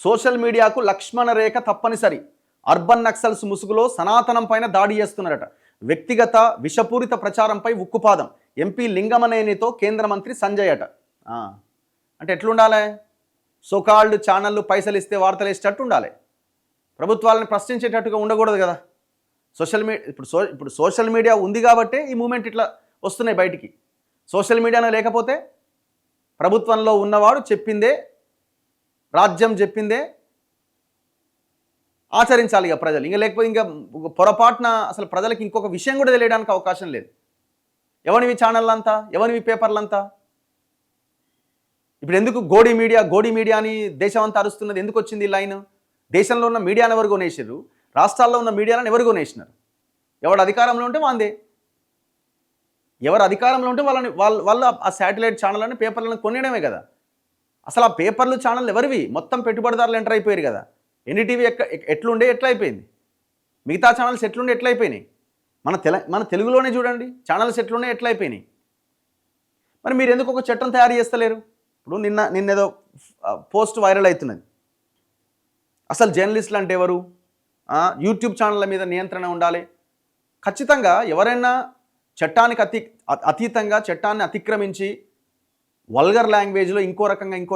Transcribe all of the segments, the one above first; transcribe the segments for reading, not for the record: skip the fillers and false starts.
Social మీడియాకు లక్ష్మణ రేఖ తప్పనిసరి. Urban Naxals ముసుగులో సనాతనం పైన దాడి చేస్తున్నారట. వ్యక్తిగత విషపూరిత ప్రచారంపై ఉక్కుపాదం. ఎంపీ లింగమనేనితో కేంద్ర మంత్రి సంజయ్ అట. అంటే ఎట్లుండాలి? సోకాల్డ్ ఛానళ్ళు పైసలు ఇస్తే వార్తలు వేసేటట్టు ఉండాలి. ప్రభుత్వాలను ప్రశ్నించేటట్టుగా ఉండకూడదు కదా. ఇప్పుడు సోషల్ మీడియా ఉంది కాబట్టే ఈ మూమెంట్ ఇట్లా వస్తున్నాయి బయటికి. సోషల్ మీడియాలో లేకపోతే ప్రభుత్వంలో ఉన్నవాడు చెప్పిందే, రాజ్యం చెప్పిందే ఆచరించాలి ఇక ప్రజలు. ఇంకా లేకపోతే ఇంకా పొరపాటున అసలు ప్రజలకు ఇంకొక విషయం కూడా తెలియడానికి అవకాశం లేదు. ఎవరివి ఛానళ్ళంతా, ఎవరివి పేపర్లంతా? ఇప్పుడు ఎందుకు గోడి మీడియా అని దేశం అంతా అరుస్తున్నది? ఎందుకు వచ్చింది ఈ లైన్? దేశంలో ఉన్న మీడియాను ఎవరు కొనేసారు? రాష్ట్రాల్లో ఉన్న మీడియాలను ఎవరు కొనేసినారు? ఎవరు అధికారంలో ఉంటే వాందే. ఎవరు అధికారంలో ఉంటే వాళ్ళ ఆ శాటిలైట్ ఛానళ్ళని పేపర్లను కొనేయడమే కదా. అసలు ఆ పేపర్లు ఛానళ్ళు ఎవరివి? మొత్తం పెట్టుబడిదారులు ఎంటర్ అయిపోయారు కదా. ఎన్డీటీవీ ఎట్లుండే ఎట్లా అయిపోయింది, మిగతా ఛానల్స్ ఎట్లుండే ఎట్లా అయిపోయినాయి. మన తెలుగులోనే చూడండి ఛానల్స్ ఎట్లుండే ఎట్లా అయిపోయినాయి. మరి మీరు ఎందుకు ఒక చట్టం తయారు చేస్తలేరు? ఇప్పుడు నిన్నేదో పోస్ట్ వైరల్ అవుతున్నది. అసలు జర్నలిస్టులు అంటే ఎవరు? యూట్యూబ్ ఛానళ్ళ మీద నియంత్రణ ఉండాలి. ఖచ్చితంగా ఎవరైనా చట్టానికి అతీతంగా చట్టాన్ని అతిక్రమించి వల్గర్ లాంగ్వేజ్లో ఇంకో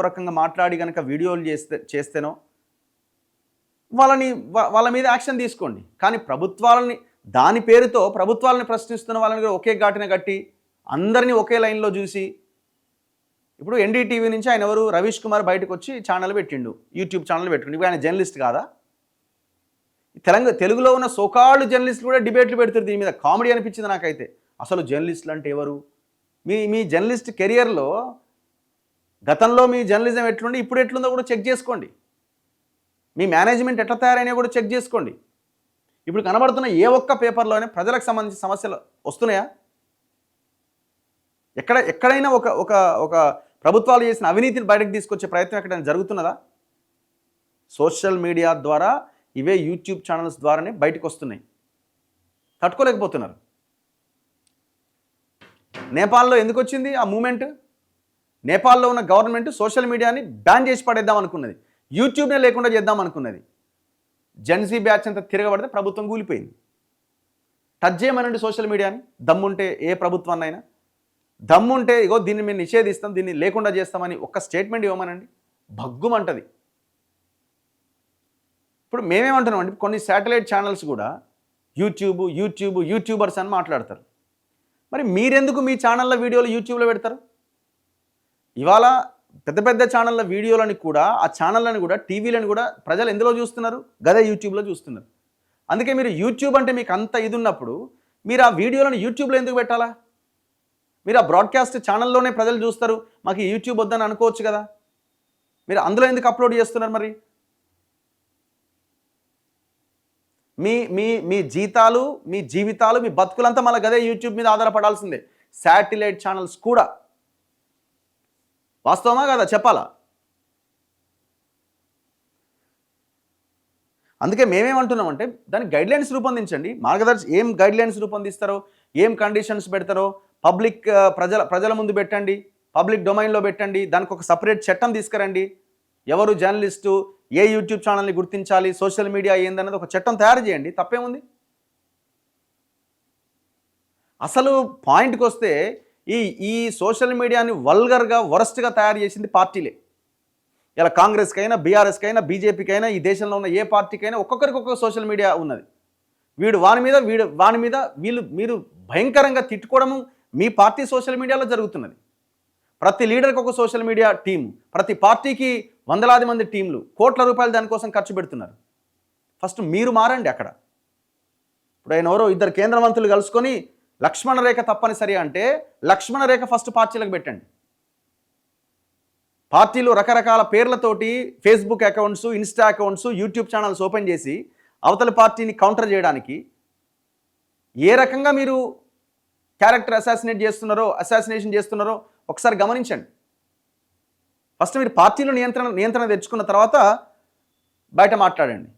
రకంగా మాట్లాడి కనుక వీడియోలు చేస్తేనో వాళ్ళ మీద యాక్షన్ తీసుకోండి. కానీ ప్రభుత్వాలని, దాని పేరుతో ప్రభుత్వాలని ప్రశ్నిస్తున్న వాళ్ళని కూడా ఒకే ఘాటిన కట్టి అందరినీ ఒకే లైన్లో చూసి, ఇప్పుడు ఎన్డీటీవీ నుంచి ఆయన ఎవరు, రవీష్ కుమార్ బయటకు వచ్చి ఛానల్ పెట్టిండు, యూట్యూబ్ ఛానల్ పెట్టిండు. ఇప్పుడు ఆయన జర్నలిస్ట్ కాదా? తెలుగులో ఉన్న సోకాల్డ్ జర్నలిస్టులు కూడా డిబేట్లు పెడుతుంది దీని మీద. కామెడీ అనిపించింది నాకైతే. అసలు జర్నలిస్టులు అంటే ఎవరు? మీ జర్నలిస్ట్ కెరియర్లో గతంలో మీ జర్నలిజం ఎట్లుండి ఇప్పుడు ఎట్లుందో కూడా చెక్ చేసుకోండి. మీ మేనేజ్మెంట్ ఎట్లా తయారైనా కూడా చెక్ చేసుకోండి. ఇప్పుడు కనబడుతున్న ఏ ఒక్క పేపర్లోనే ప్రజలకు సంబంధించిన సమస్యలు వస్తున్నాయా? ఎక్కడైనా ఒక ప్రభుత్వాలు చేసిన అవినీతిని బయటకు తీసుకొచ్చే ప్రయత్నం ఎక్కడైనా జరుగుతున్నదా? సోషల్ మీడియా ద్వారా ఇవే యూట్యూబ్ ఛానల్స్ ద్వారానే బయటకు వస్తున్నాయి. తట్టుకోలేకపోతున్నారు. నేపాల్లో ఎందుకు వచ్చింది ఆ మూమెంట్? నేపాల్లో ఉన్న గవర్నమెంట్ సోషల్ మీడియాని బ్యాన్ చేసి పడేద్దాం అనుకున్నది, యూట్యూబ్నే లేకుండా చేద్దాం అనుకున్నది. జెన్సీ బ్యాచ్ అంతా తిరగబడితే ప్రభుత్వం కూలిపోయింది. టచ్ చేయమనండి సోషల్ మీడియాని, దమ్ముంటే ఏ ప్రభుత్వాన్నైనా. దమ్ముంటే ఇగో దీన్ని మేము నిషేధిస్తాం, దీన్ని లేకుండా చేస్తామని ఒక్క స్టేట్మెంట్ ఇవ్వమనండి, భగ్గుమంటది. ఇప్పుడు మేమేమంటున్నామండి, కొన్ని శాటిలైట్ ఛానల్స్ కూడా యూట్యూబర్స్ అని మాట్లాడతారు. మరి మీరెందుకు మీ ఛానళ్ళ వీడియోలు యూట్యూబ్లో పెడతారు? ఇవాళ పెద్ద ఛానళ్ళ వీడియోలని కూడా, ఆ ఛానళ్ళని కూడా, టీవీలను కూడా ప్రజలు ఎందులో చూస్తున్నారు? గదే యూట్యూబ్లో చూస్తున్నారు. అందుకే మీరు యూట్యూబ్ అంటే మీకు అంత ఇది ఉన్నప్పుడు మీరు ఆ వీడియోలను యూట్యూబ్లో ఎందుకు పెట్టాలా? మీరు ఆ బ్రాడ్కాస్ట్ ఛానల్లోనే ప్రజలు చూస్తారు, మాకు యూట్యూబ్ వద్దని అనుకోవచ్చు కదా. మీరు అందులో ఎందుకు అప్లోడ్ చేస్తున్నారు? మరి మీ జీతాలు, మీ జీవితాలు, మీ బతుకులంతా మళ్ళీ గదే యూట్యూబ్ మీద ఆధారపడాల్సిందే. శాటిలైట్ ఛానల్స్ కూడా. వాస్తవమా కదా? చెప్పాలా? అందుకే మేమేమంటున్నామంటే దానికి గైడ్లైన్స్ రూపొందించండి. ఏం గైడ్లైన్స్ రూపొందిస్తారో, ఏం కండిషన్స్ పెడతారో పబ్లిక్ ప్రజల ముందు పెట్టండి, పబ్లిక్ డొమైన్లో పెట్టండి. దానికి ఒక సపరేట్ చట్టం తీసుకురండి. ఎవరు జర్నలిస్టు, ఏ యూట్యూబ్ ఛానల్ని గుర్తించాలి, సోషల్ మీడియా ఏందన్నది ఒక చట్టం తయారు చేయండి. తప్పేముంది? అసలు పాయింట్కి వస్తే ఈ సోషల్ మీడియాని వల్గర్గా, వరస్ట్గా తయారు చేసింది పార్టీలే. ఇలా కాంగ్రెస్కైనా, బీఆర్ఎస్కైనా, బీజేపీకైనా, ఈ దేశంలో ఉన్న ఏ పార్టీకైనా ఒక్కొక్కరికి ఒక్కొక్క సోషల్ మీడియా ఉన్నది. వాని మీద మీరు భయంకరంగా తిట్టుకోవడము మీ పార్టీ సోషల్ మీడియాలో జరుగుతున్నది. ప్రతి లీడర్కి ఒక సోషల్ మీడియా టీం, ప్రతి పార్టీకి వందలాది మంది టీంలు, కోట్ల రూపాయలు దానికోసం ఖర్చు పెడుతున్నారు. ఫస్ట్ మీరు మారండి అక్కడ. ఇప్పుడు ఆయన ఎవరో ఇద్దరు కేంద్ర మంత్రులు కలుసుకొని లక్ష్మణ రేఖ తప్పనిసరి అంటే లక్ష్మణ రేఖ ఫస్ట్ పార్టీలకు పెట్టండి. పార్టీలు రకరకాల పేర్లతోటి Facebook accounts, Insta accounts, YouTube channels open చేసి అవతల పార్టీని కౌంటర్ చేయడానికి ఏ రకంగా మీరు క్యారెక్టర్ అసాసినేషన్ చేస్తున్నారో ఒకసారి గమనించండి. ఫస్ట్ మీరు పార్టీలో నియంత్రణ తెచ్చుకున్న తర్వాత బయట మాట్లాడండి.